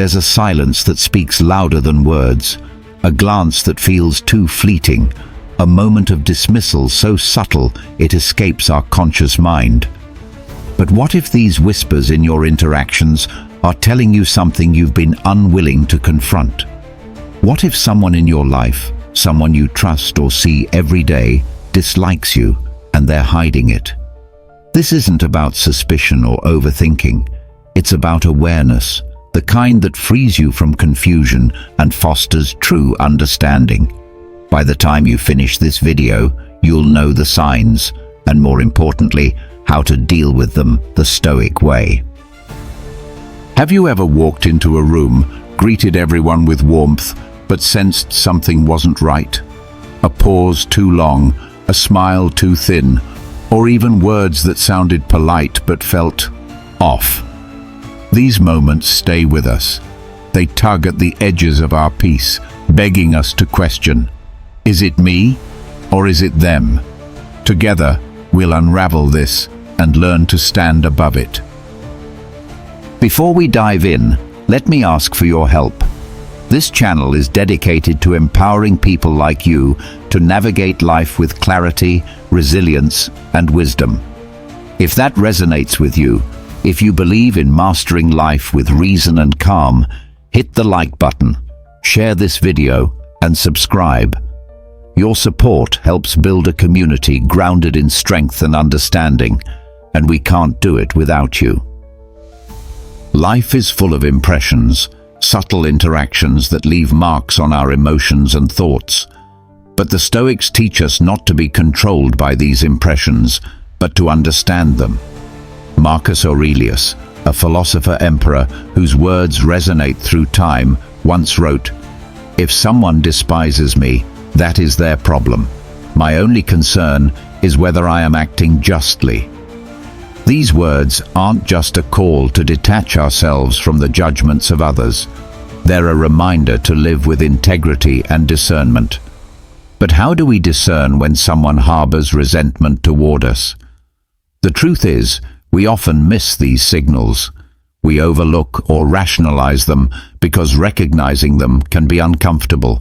There's a silence that speaks louder than words, a glance that feels too fleeting, a moment of dismissal so subtle it escapes our conscious mind. But what if these whispers in your interactions are telling you something you've been unwilling to confront? What if someone in your life, someone you trust or see every day, dislikes you and they're hiding it? This isn't about suspicion or overthinking. It's about awareness, the kind that frees you from confusion and fosters true understanding. By the time you finish this video, you'll know the signs, and more importantly, how to deal with them the Stoic way. Have you ever walked into a room, greeted everyone with warmth, but sensed something wasn't right? A pause too long, a smile too thin, or even words that sounded polite but felt off. These moments stay with us. They tug at the edges of our peace, begging us to question, is it me or is it them? Together, we'll unravel this and learn to stand above it. Before we dive in, let me ask for your help. This channel is dedicated to empowering people like you to navigate life with clarity, resilience, and wisdom. If that resonates with you, if you believe in mastering life with reason and calm, hit the like button, share this video, and subscribe. Your support helps build a community grounded in strength and understanding, and we can't do it without you. Life is full of impressions, subtle interactions that leave marks on our emotions and thoughts. But the Stoics teach us not to be controlled by these impressions, but to understand them. Marcus Aurelius, a philosopher-emperor whose words resonate through time, once wrote, "If someone despises me, that is their problem. My only concern is whether I am acting justly." These words aren't just a call to detach ourselves from the judgments of others. They're a reminder to live with integrity and discernment. But how do we discern when someone harbors resentment toward us? The truth is, we often miss these signals. We overlook or rationalize them because recognizing them can be uncomfortable.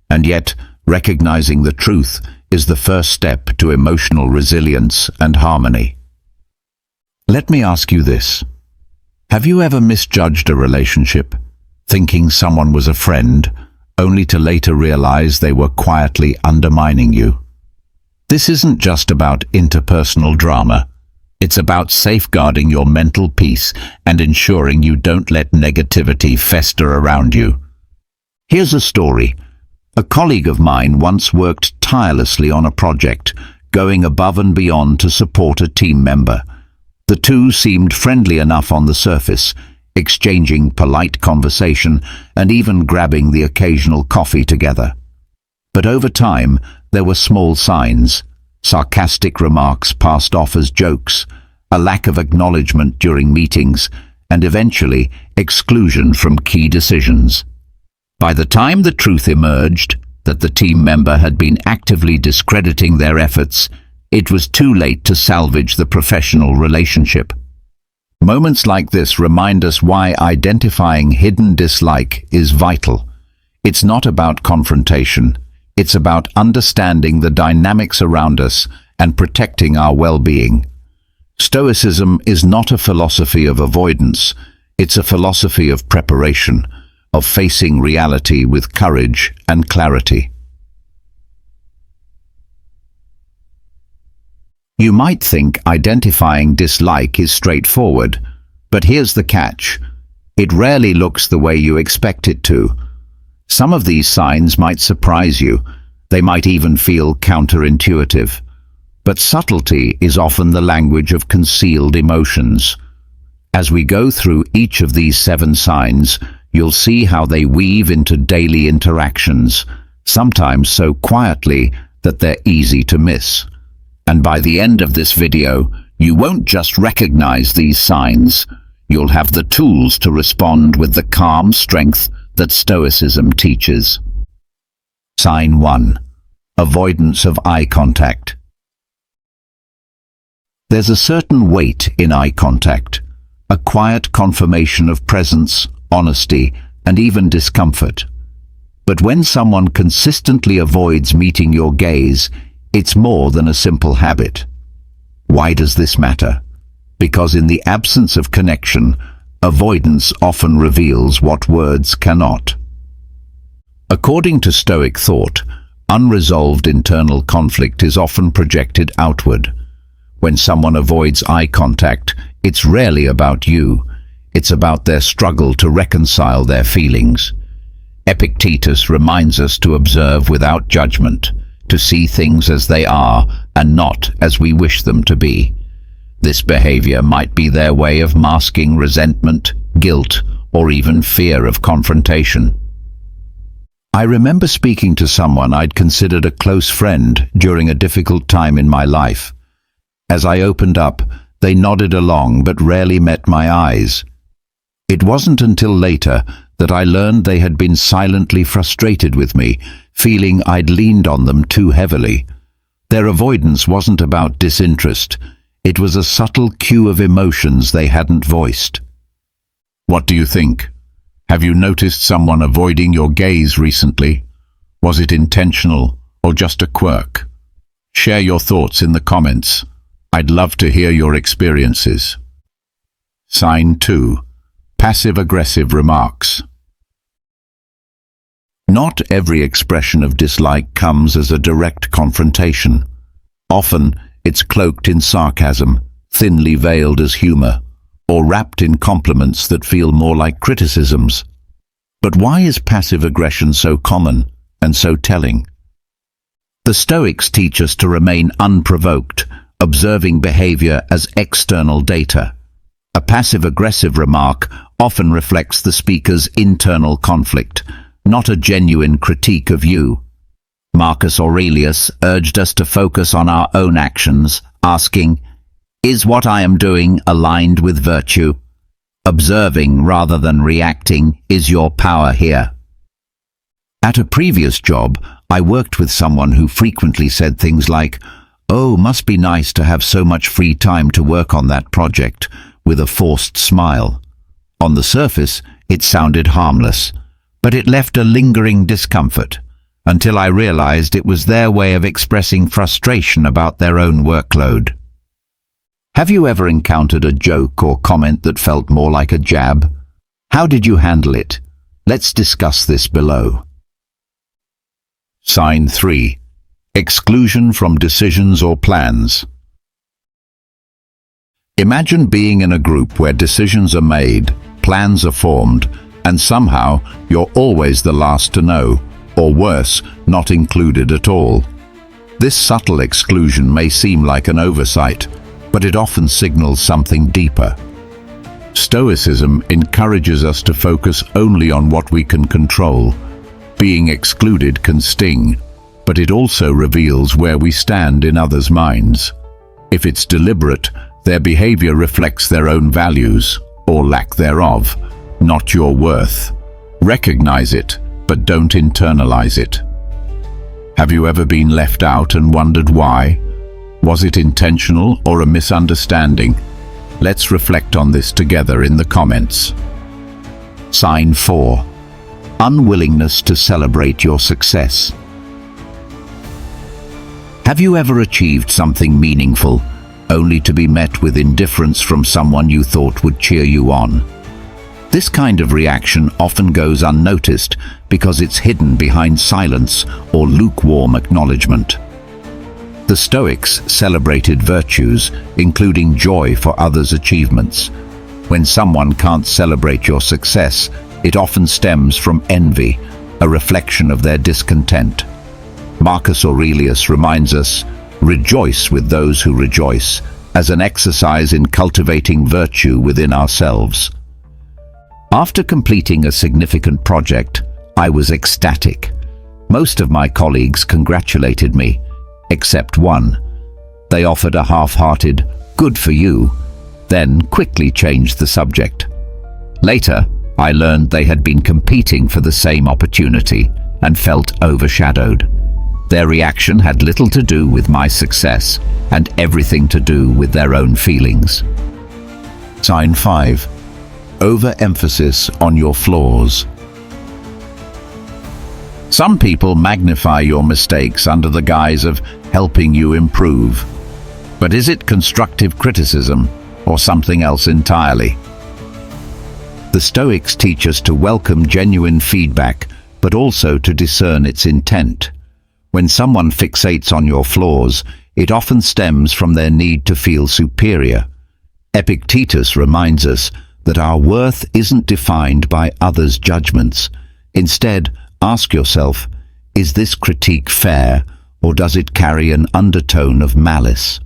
And yet, recognizing the truth is the first step to emotional resilience and harmony. Let me ask you this. Have you ever misjudged a relationship, thinking someone was a friend, only to later realize they were quietly undermining you? This isn't just about interpersonal drama. It's about safeguarding your mental peace and ensuring you don't let negativity fester around you. Here's a story. A colleague of mine once worked tirelessly on a project, going above and beyond to support a team member. The two seemed friendly enough on the surface, exchanging polite conversation and even grabbing the occasional coffee together. But over time, there were small signs: sarcastic remarks passed off as jokes, a lack of acknowledgement during meetings, and eventually exclusion from key decisions. By the time the truth emerged that the team member had been actively discrediting their efforts, it was too late to salvage the professional relationship. Moments like this remind us why identifying hidden dislike is vital. It's not about confrontation. It's about understanding the dynamics around us and protecting our well-being. Stoicism is not a philosophy of avoidance. It's a philosophy of preparation, of facing reality with courage and clarity. You might think identifying dislike is straightforward, but here's the catch. It rarely looks the way you expect it to. Some of these signs might surprise you. They might even feel counterintuitive. But subtlety is often the language of concealed emotions. As we go through each of these 7 signs, you'll see how they weave into daily interactions, sometimes so quietly that they're easy to miss. And by the end of this video, you won't just recognize these signs. You'll have the tools to respond with the calm strength that Stoicism teaches. Sign 1. Avoidance of eye contact. There's a certain weight in eye contact, a quiet confirmation of presence, honesty, and even discomfort. But when someone consistently avoids meeting your gaze, it's more than a simple habit. Why does this matter? Because in the absence of connection, avoidance often reveals what words cannot. According to Stoic thought, unresolved internal conflict is often projected outward. When someone avoids eye contact, it's rarely about you. It's about their struggle to reconcile their feelings. Epictetus reminds us to observe without judgment, to see things as they are and not as we wish them to be. This behavior might be their way of masking resentment, guilt, or even fear of confrontation. I remember speaking to someone I'd considered a close friend during a difficult time in my life. As I opened up, they nodded along but rarely met my eyes. It wasn't until later that I learned they had been silently frustrated with me, feeling I'd leaned on them too heavily. Their avoidance wasn't about disinterest. It was a subtle cue of emotions they hadn't voiced. What do you think? Have you noticed someone avoiding your gaze recently? Was it intentional or just a quirk? Share your thoughts in the comments. I'd love to hear your experiences. Sign 2. Passive-aggressive remarks. Not every expression of dislike comes as a direct confrontation. Often, it's cloaked in sarcasm, thinly veiled as humor, or wrapped in compliments that feel more like criticisms. But why is passive aggression so common and so telling? The Stoics teach us to remain unprovoked, observing behavior as external data. A passive-aggressive remark often reflects the speaker's internal conflict, not a genuine critique of you. Marcus Aurelius urged us to focus on our own actions, asking, "Is what I am doing aligned with virtue?" Observing rather than reacting is your power here. At a previous job, I worked with someone who frequently said things like, "Oh, must be nice to have so much free time to work on that project," with a forced smile. On the surface, it sounded harmless, but it left a lingering discomfort, until I realized it was their way of expressing frustration about their own workload. Have you ever encountered a joke or comment that felt more like a jab? How did you handle it? Let's discuss this below. Sign 3. Exclusion from decisions or plans. Imagine being in a group where decisions are made, plans are formed, and somehow you're always the last to know, or worse, not included at all. This subtle exclusion may seem like an oversight, but it often signals something deeper. Stoicism encourages us to focus only on what we can control. Being excluded can sting, but it also reveals where we stand in others' minds. If it's deliberate, their behavior reflects their own values, or lack thereof, not your worth. Recognize it, but don't internalize it. Have you ever been left out and wondered why? Was it intentional or a misunderstanding? Let's reflect on this together in the comments. Sign 4. Unwillingness to celebrate your success. Have you ever achieved something meaningful, only to be met with indifference from someone you thought would cheer you on? This kind of reaction often goes unnoticed because it's hidden behind silence or lukewarm acknowledgement. The Stoics celebrated virtues, including joy for others' achievements. When someone can't celebrate your success, it often stems from envy, a reflection of their discontent. Marcus Aurelius reminds us, "Rejoice with those who rejoice," as an exercise in cultivating virtue within ourselves. After completing a significant project, I was ecstatic. Most of my colleagues congratulated me, except one. They offered a half-hearted, "Good for you," then quickly changed the subject. Later, I learned they had been competing for the same opportunity and felt overshadowed. Their reaction had little to do with my success and everything to do with their own feelings. Sign 5. Overemphasis on your flaws. Some people magnify your mistakes under the guise of helping you improve. But is it constructive criticism or something else entirely? The Stoics teach us to welcome genuine feedback, but also to discern its intent. When someone fixates on your flaws, it often stems from their need to feel superior. Epictetus reminds us that our worth isn't defined by others' judgments. Instead, ask yourself, is this critique fair, or does it carry an undertone of malice?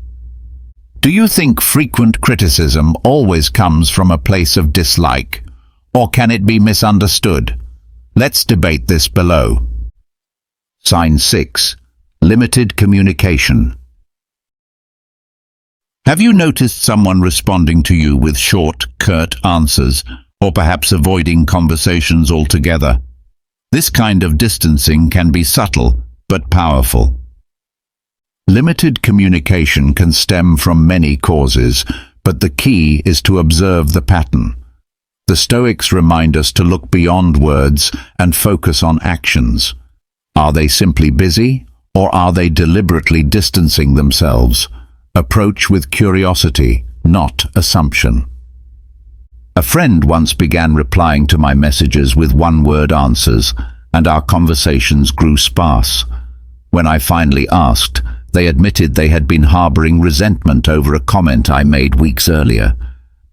Do you think frequent criticism always comes from a place of dislike, or can it be misunderstood? Let's debate this below. Sign 6. Limited communication. Have you noticed someone responding to you with short, curt answers, or perhaps avoiding conversations altogether? This kind of distancing can be subtle, but powerful. Limited communication can stem from many causes, but the key is to observe the pattern. The Stoics remind us to look beyond words and focus on actions. Are they simply busy, or are they deliberately distancing themselves? Approach with curiosity, not assumption. A friend once began replying to my messages with one-word answers, and our conversations grew sparse. When I finally asked, they admitted they had been harboring resentment over a comment I made weeks earlier.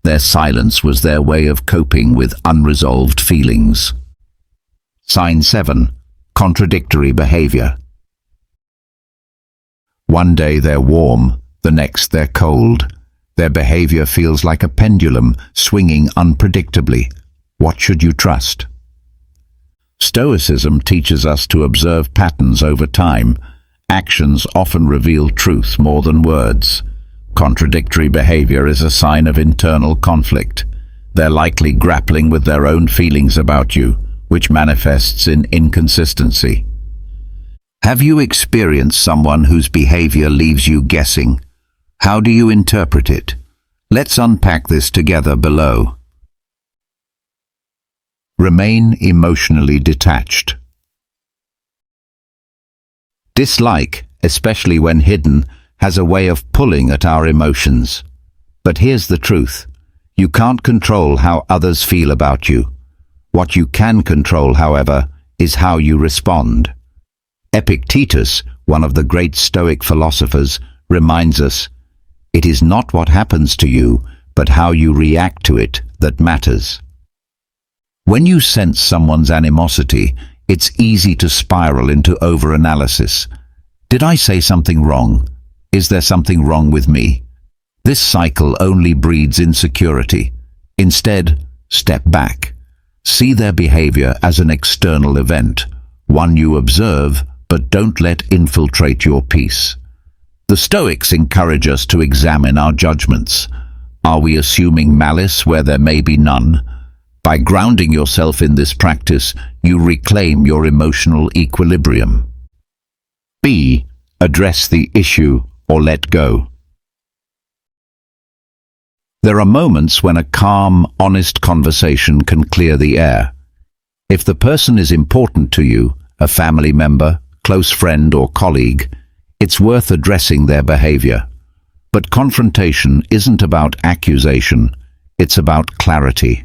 Their silence was their way of coping with unresolved feelings. Sign 7. Contradictory behavior. One day they're warm, the next they're cold. Their behavior feels like a pendulum, swinging unpredictably. What should you trust? Stoicism teaches us to observe patterns over time. Actions often reveal truth more than words. Contradictory behavior is a sign of internal conflict. They're likely grappling with their own feelings about you, which manifests in inconsistency. Have you experienced someone whose behavior leaves you guessing? How do you interpret it? Let's unpack this together below. Remain emotionally detached. Dislike, especially when hidden, has a way of pulling at our emotions. But here's the truth. You can't control how others feel about you. What you can control, however, is how you respond. Epictetus, one of the great Stoic philosophers, reminds us, it is not what happens to you, but how you react to it that matters. When you sense someone's animosity, it's easy to spiral into overanalysis. Did I say something wrong? Is there something wrong with me? This cycle only breeds insecurity. Instead, step back. See their behavior as an external event, one you observe, but don't let infiltrate your peace. The Stoics encourage us to examine our judgments. Are we assuming malice where there may be none? By grounding yourself in this practice, you reclaim your emotional equilibrium. B. Address the issue or let go. There are moments when a calm, honest conversation can clear the air. If the person is important to you, a family member, close friend or colleague, it's worth addressing their behavior. But confrontation isn't about accusation, it's about clarity.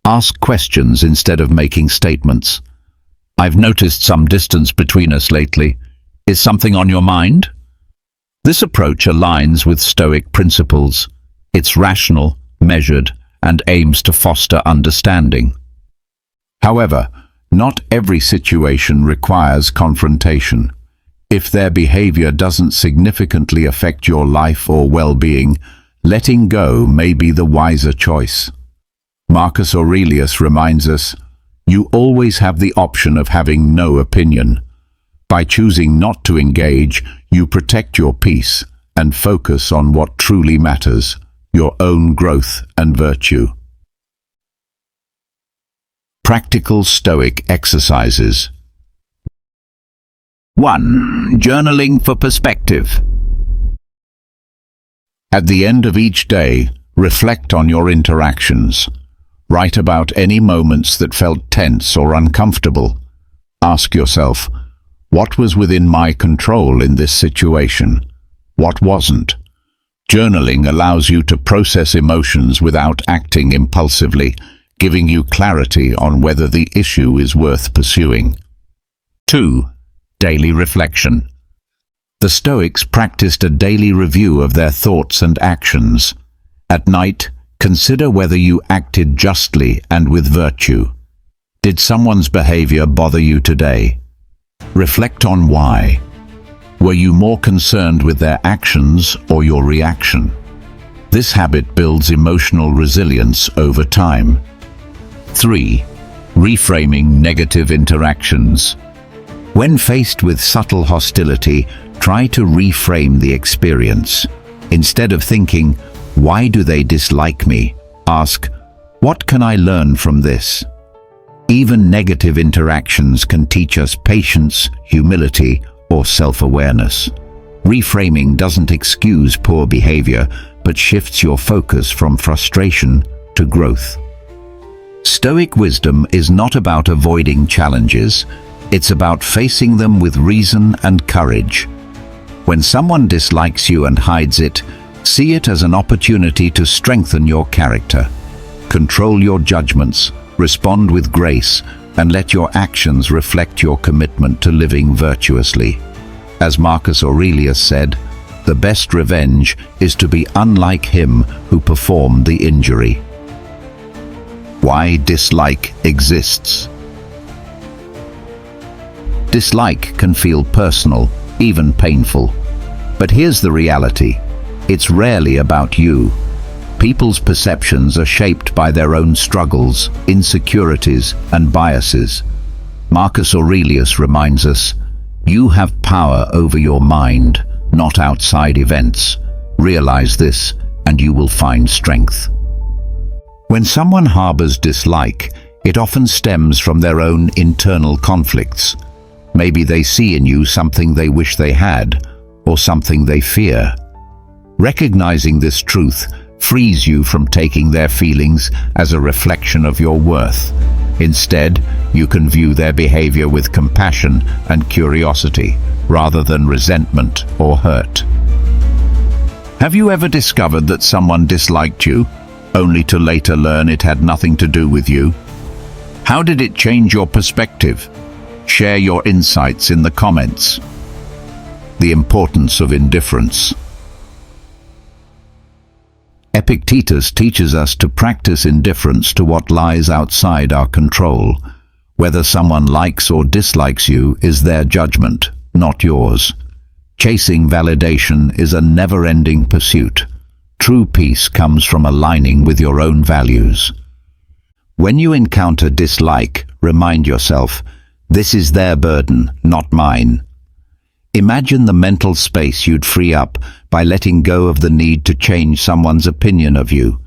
Ask questions instead of making statements. I've noticed some distance between us lately. Is something on your mind? This approach aligns with Stoic principles. It's rational, measured, and aims to foster understanding. However, not every situation requires confrontation. If their behavior doesn't significantly affect your life or well-being, letting go may be the wiser choice. Marcus Aurelius reminds us, you always have the option of having no opinion. By choosing not to engage, you protect your peace and focus on what truly matters, your own growth and virtue. Practical Stoic exercises. 1. Journaling for perspective. At the end of each day, reflect on your interactions. Write about any moments that felt tense or uncomfortable. Ask yourself, what was within my control in this situation? What wasn't? Journaling allows you to process emotions without acting impulsively, giving you clarity on whether the issue is worth pursuing. 2. Daily reflection. The Stoics practiced a daily review of their thoughts and actions. At night, consider whether you acted justly and with virtue. Did someone's behavior bother you today? Reflect on why. Were you more concerned with their actions or your reaction? This habit builds emotional resilience over time. 3. Reframing negative interactions. When faced with subtle hostility, try to reframe the experience. Instead of thinking, "Why do they dislike me?" ask, "What can I learn from this?" Even negative interactions can teach us patience, humility, or self-awareness. Reframing doesn't excuse poor behavior, but shifts your focus from frustration to growth. Stoic wisdom is not about avoiding challenges. It's about facing them with reason and courage. When someone dislikes you and hides it, see it as an opportunity to strengthen your character. Control your judgments, respond with grace, and let your actions reflect your commitment to living virtuously. As Marcus Aurelius said, the best revenge is to be unlike him who performed the injury. Why dislike exists. Dislike can feel personal, even painful. But here's the reality. It's rarely about you. People's perceptions are shaped by their own struggles, insecurities, and biases. Marcus Aurelius reminds us, "You have power over your mind, not outside events. Realize this, and you will find strength." When someone harbors dislike, it often stems from their own internal conflicts. Maybe they see in you something they wish they had, or something they fear. Recognizing this truth frees you from taking their feelings as a reflection of your worth. Instead, you can view their behavior with compassion and curiosity, rather than resentment or hurt. Have you ever discovered that someone disliked you, only to later learn it had nothing to do with you? How did it change your perspective? Share your insights in the comments. The importance of indifference. Epictetus teaches us to practice indifference to what lies outside our control. Whether someone likes or dislikes you is their judgment, not yours. Chasing validation is a never-ending pursuit. True peace comes from aligning with your own values. When you encounter dislike, remind yourself, this is their burden, not mine. Imagine the mental space you'd free up by letting go of the need to change someone's opinion of you.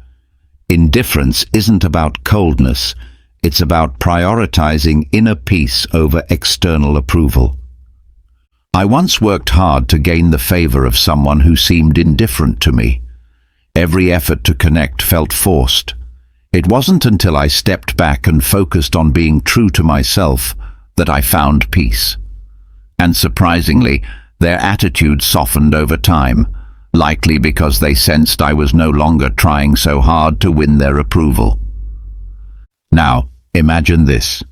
Indifference isn't about coldness, it's about prioritizing inner peace over external approval. I once worked hard to gain the favor of someone who seemed indifferent to me. Every effort to connect felt forced. It wasn't until I stepped back and focused on being true to myself that I found peace. And surprisingly, their attitude softened over time, likely because they sensed I was no longer trying so hard to win their approval. Now, imagine this.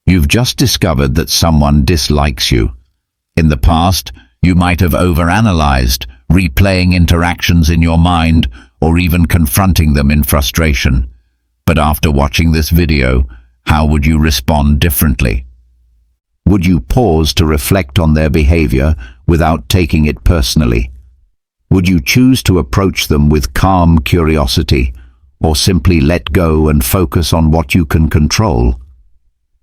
You've just discovered that someone dislikes you. In the past, you might have overanalyzed, replaying interactions in your mind, or even confronting them in frustration. But after watching this video, how would you respond differently? Would you pause to reflect on their behavior without taking it personally? Would you choose to approach them with calm curiosity, or simply let go and focus on what you can control?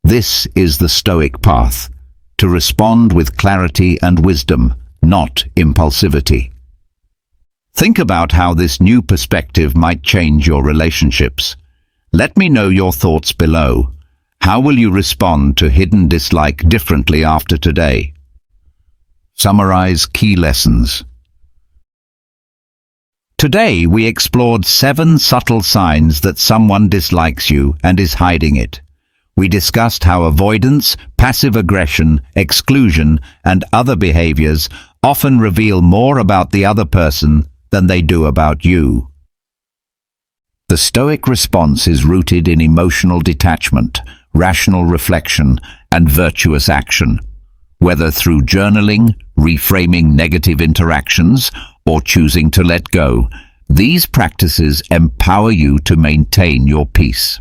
This is the Stoic path, to respond with clarity and wisdom, not impulsivity. Think about how this new perspective might change your relationships. Let me know your thoughts below. How will you respond to hidden dislike differently after today? Summarize key lessons. Today we explored 7 subtle signs that someone dislikes you and is hiding it. We discussed how avoidance, passive aggression, exclusion, and other behaviors often reveal more about the other person than they do about you. The Stoic response is rooted in emotional detachment, rational reflection, and virtuous action. Whether through journaling, reframing negative interactions, or choosing to let go, these practices empower you to maintain your peace.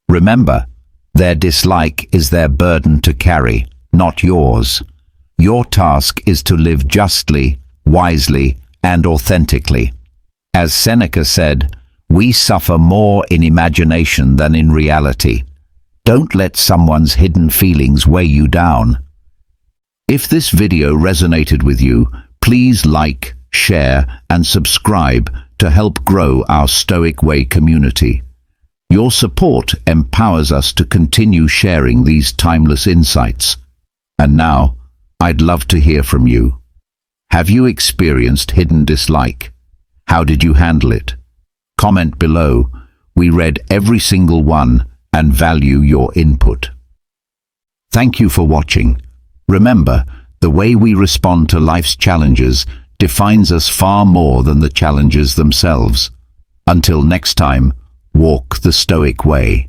Remember, their dislike is their burden to carry, not yours. Your task is to live justly, wisely, and authentically. As Seneca said, we suffer more in imagination than in reality. Don't let someone's hidden feelings weigh you down. If this video resonated with you, please like, share, and subscribe to help grow our Stoic Way community. Your support empowers us to continue sharing these timeless insights. And now, I'd love to hear from you. Have you experienced hidden dislike? How did you handle it? Comment below. We read every single one and value your input. Thank you for watching. Remember, the way we respond to life's challenges defines us far more than the challenges themselves. Until next time, walk the Stoic way.